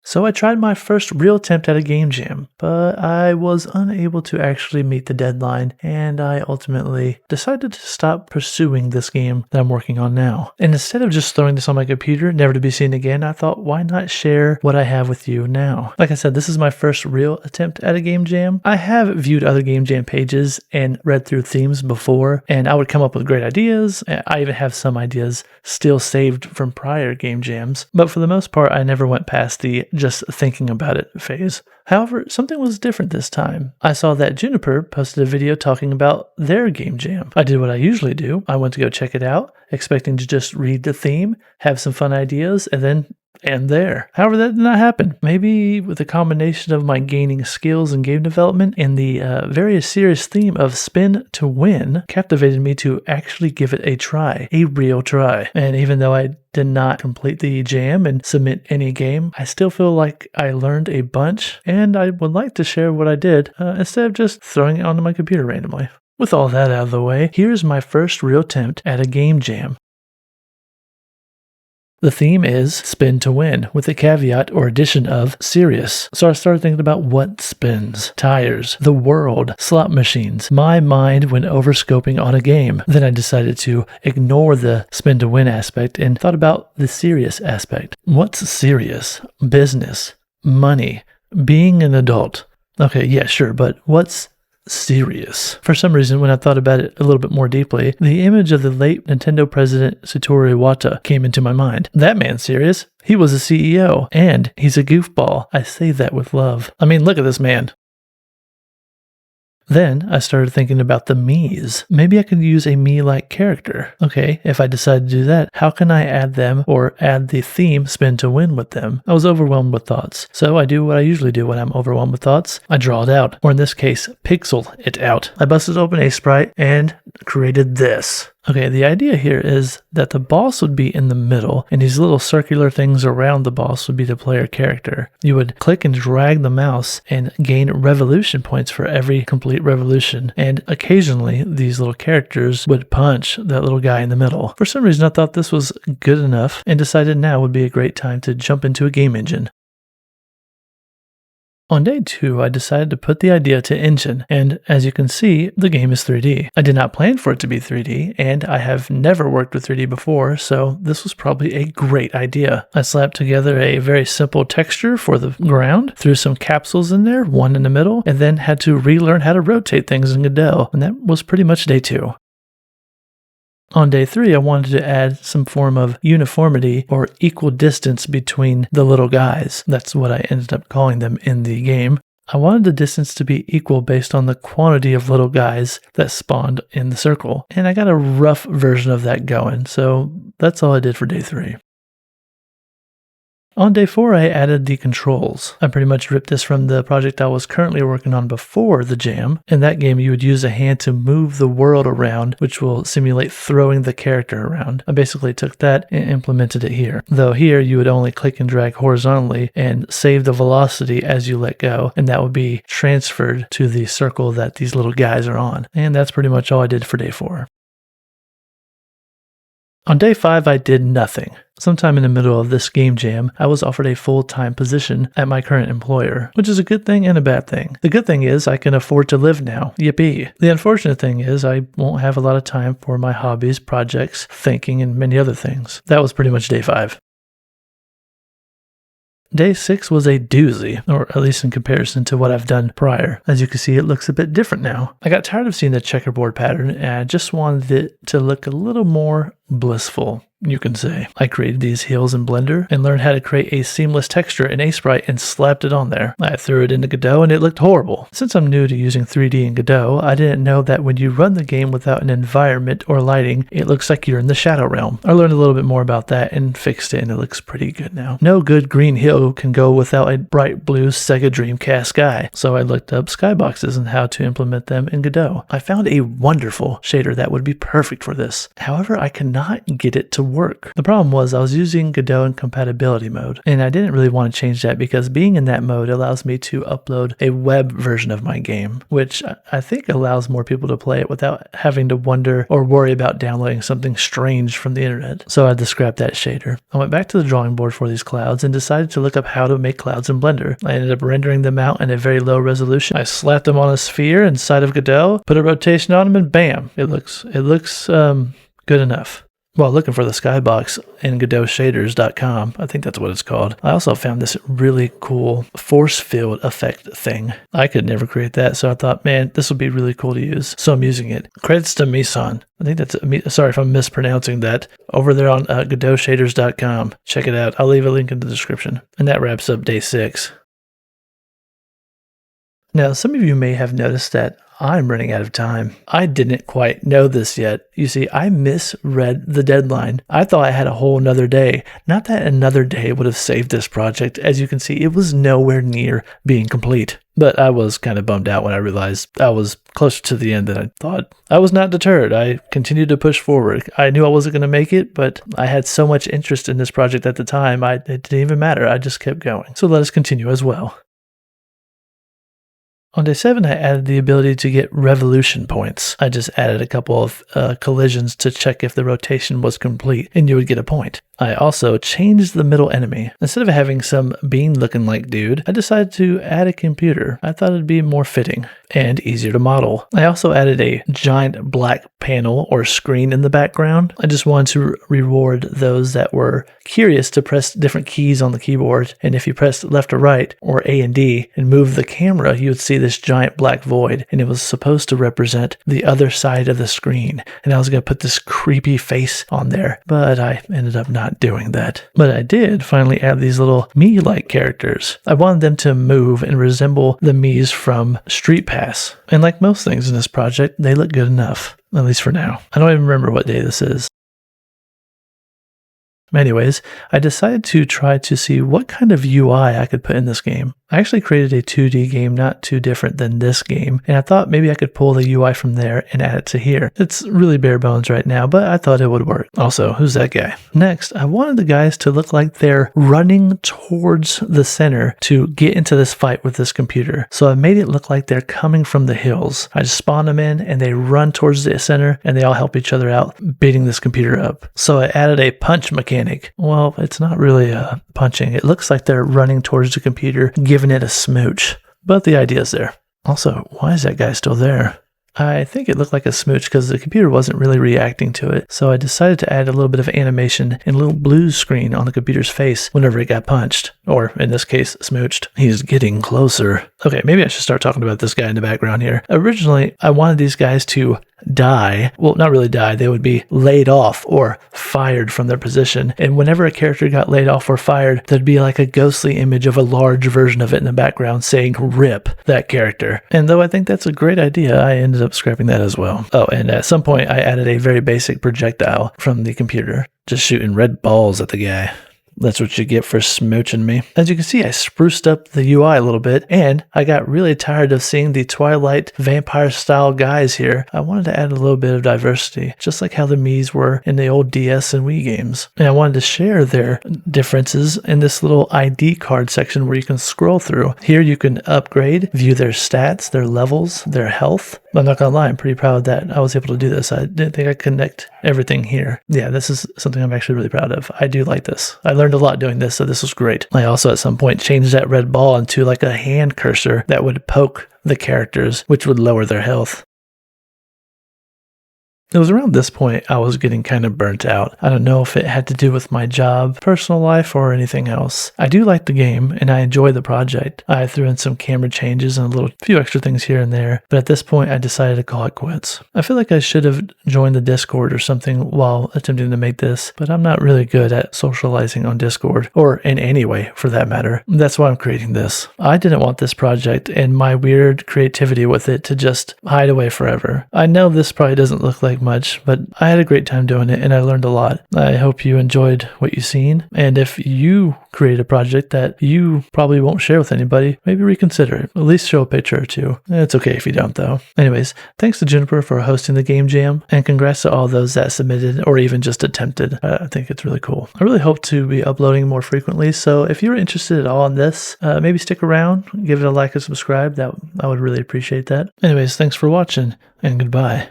So I tried my first real attempt at a game jam, but I was unable to actually meet the deadline, and I ultimately decided to stop pursuing this game that I'm working on now. And instead of just throwing this on my computer, never to be seen again, I thought, why not share what I have with you now? Like I said, this is my first real attempt at a game jam. I have viewed other game jam pages and read through themes before, and I would come up with great ideas. I even have some ideas still saved from prior game jams, but for the most part, I never went past the just thinking about it phase. However, something was different this time. I saw that Juniper posted a video talking about their game jam. I did what I usually do. I went to go check it out, expecting to just read the theme, have some fun ideas, and then end there. However, that did not happen. Maybe with a combination of my gaining skills in game development and the very serious theme of spin to win captivated me to actually give it a try, a real try. And even though I did not complete the jam and submit any game, I still feel like I learned a bunch, and I would like to share what I did instead of just throwing it onto my computer randomly. With all that out of the way, here's my first real attempt at a game jam. The theme is spin to win, with a caveat or addition of serious. So I started thinking about what spins, tires, the world, slot machines, my mind when overscoping on a game. Then I decided to ignore the spin to win aspect and thought about the serious aspect. What's serious? Business, money, being an adult. Okay, yeah, sure, but what's serious? For some reason, when I thought about it a little bit more deeply, the image of the late Nintendo president Satoru Iwata came into my mind. That man's serious. He was a CEO, and he's a goofball. I say that with love. I mean, look at this man. Then I started thinking about the me's. Maybe I could use a me-like character. Okay, if I decide to do that, how can I add them or add the theme spin to win with them? I was overwhelmed with thoughts. So I do what I usually do when I'm overwhelmed with thoughts. I draw it out, or in this case, pixel it out. I busted open a sprite and created this. Okay, the idea here is that the boss would be in the middle, and these little circular things around the boss would be the player character. You would click and drag the mouse and gain revolution points for every complete revolution, and occasionally these little characters would punch that little guy in the middle. For some reason, I thought this was good enough and decided now would be a great time to jump into a game engine. On day 2, I decided to put the idea to engine, and as you can see, the game is 3D. I did not plan for it to be 3D, and I have never worked with 3D before, so this was probably a great idea. I slapped together a very simple texture for the ground, threw some capsules in there, one in the middle, and then had to relearn how to rotate things in Godot, and that was pretty much day 2. On day 3, I wanted to add some form of uniformity or equal distance between the little guys. That's what I ended up calling them in the game. I wanted the distance to be equal based on the quantity of little guys that spawned in the circle. And I got a rough version of that going, so that's all I did for day 3. On day 4, I added the controls. I pretty much ripped this from the project I was currently working on before the jam. In that game, you would use a hand to move the world around, which will simulate throwing the character around. I basically took that and implemented it here. Though here, you would only click and drag horizontally and save the velocity as you let go, and that would be transferred to the circle that these little guys are on. And that's pretty much all I did for day 4. On day 5, I did nothing. Sometime in the middle of this game jam, I was offered a full-time position at my current employer, which is a good thing and a bad thing. The good thing is I can afford to live now. Yippee. The unfortunate thing is I won't have a lot of time for my hobbies, projects, thinking, and many other things. That was pretty much day 5. Day 6 was a doozy, or at least in comparison to what I've done prior. As you can see, it looks a bit different now. I got tired of seeing the checkerboard pattern, and I just wanted it to look a little more blissful, you can say. I created these hills in Blender and learned how to create a seamless texture in Sprite and slapped it on there. I threw it into Godot and it looked horrible. Since I'm new to using 3D in Godot, I didn't know that when you run the game without an environment or lighting, it looks like you're in the shadow realm. I learned a little bit more about that and fixed it, and it looks pretty good now. No good green hill can go without a bright blue Sega Dreamcast sky, so I looked up skyboxes and how to implement them in Godot. I found a wonderful shader that would be perfect for this. However, I cannot get it to work. The problem was I was using Godot in compatibility mode, and I didn't really want to change that because being in that mode allows me to upload a web version of my game, which I think allows more people to play it without having to wonder or worry about downloading something strange from the internet. So I had to scrap that shader. I went back to the drawing board for these clouds and decided to look up how to make clouds in Blender. I ended up rendering them out in a very low resolution. I slapped them on a sphere inside of Godot, put a rotation on them, and bam, it looks good enough. While looking for the skybox in godotshaders.com, I think that's what it's called, I also found this really cool force field effect thing. I could never create that, so I thought, man, this would be really cool to use. So I'm using it. Credits to Misan. I think that's, sorry if I'm mispronouncing that, over there on godotshaders.com. Check it out. I'll leave a link in the description. And that wraps up day 6. Now, some of you may have noticed that I'm running out of time. I didn't quite know this yet. You see, I misread the deadline. I thought I had a whole another day. Not that another day would have saved this project. As you can see, it was nowhere near being complete. But I was kind of bummed out when I realized I was closer to the end than I thought. I was not deterred. I continued to push forward. I knew I wasn't going to make it, but I had so much interest in this project at the time, it didn't even matter. I just kept going. So let us continue as well. On day 7, I added the ability to get revolution points. I just added a couple of collisions to check if the rotation was complete, and you would get a point. I also changed the middle enemy. Instead of having some bean-looking like dude, I decided to add a computer. I thought it'd be more fitting and easier to model. I also added a giant black panel or screen in the background. I just wanted to reward those that were curious to press different keys on the keyboard, and if you pressed left or right, or A and D, and move the camera, you would see this giant black void, and it was supposed to represent the other side of the screen. And I was going to put this creepy face on there, but I ended up not doing that. But I did finally add these little me-like characters. I wanted them to move and resemble the Miis from Street Pass. And like most things in this project, they look good enough, at least for now. I don't even remember what day this is. Anyways, I decided to try to see what kind of UI I could put in this game. I actually created a 2D game not too different than this game, and I thought maybe I could pull the UI from there and add it to here. It's really bare bones right now, but I thought it would work. Also, who's that guy? Next, I wanted the guys to look like they're running towards the center to get into this fight with this computer. So I made it look like they're coming from the hills. I just spawned them in, and they run towards the center, and they all help each other out, beating this computer up. So I added a punch mechanic. Well, it's not really punching. It looks like they're running towards the computer, giving it a smooch. But the idea's there. Also, why is that guy still there? I think it looked like a smooch because the computer wasn't really reacting to it. So I decided to add a little bit of animation and a little blue screen on the computer's face whenever it got punched. Or, in this case, smooched. He's getting closer. Okay, maybe I should start talking about this guy in the background here. Originally, I wanted these guys to die. Well, not really die. They would be laid off or fired from their position. And whenever a character got laid off or fired, there'd be like a ghostly image of a large version of it in the background saying, "RIP that character." And though I think that's a great idea, I ended up scrapping that as well. Oh, and at some point, I added a very basic projectile from the computer, just shooting red balls at the guy. That's what you get for smooching me. As you can see, I spruced up the UI a little bit, and I got really tired of seeing the Twilight vampire-style guys here. I wanted to add a little bit of diversity, just like how the Miis were in the old DS and Wii games. And I wanted to share their differences in this little ID card section where you can scroll through. Here you can upgrade, view their stats, their levels, their health. I'm not gonna lie, I'm pretty proud that I was able to do this. I didn't think I'd connect everything here. Yeah, this is something I'm actually really proud of. I do like this. I learned a lot doing this, so this was great. I also at some point changed that red ball into like a hand cursor that would poke the characters, which would lower their health. It was around this point I was getting kind of burnt out. I don't know if it had to do with my job, personal life, or anything else. I do like the game, and I enjoy the project. I threw in some camera changes and a few extra things here and there, but at this point I decided to call it quits. I feel like I should have joined the Discord or something while attempting to make this, but I'm not really good at socializing on Discord, or in any way for that matter. That's why I'm creating this. I didn't want this project and my weird creativity with it to just hide away forever. I know this probably doesn't look like much, but I had a great time doing it and I learned a lot. I hope you enjoyed what you've seen. And if you create a project that you probably won't share with anybody, maybe reconsider it. At least show a picture or two. It's okay if you don't, though. Anyways, thanks to Juniper for hosting the game jam, and congrats to all those that submitted or even just attempted. I think it's really cool. I really hope to be uploading more frequently, so if you're interested at all in this, maybe stick around, give it a like and subscribe. I would really appreciate that. Anyways, thanks for watching, and goodbye.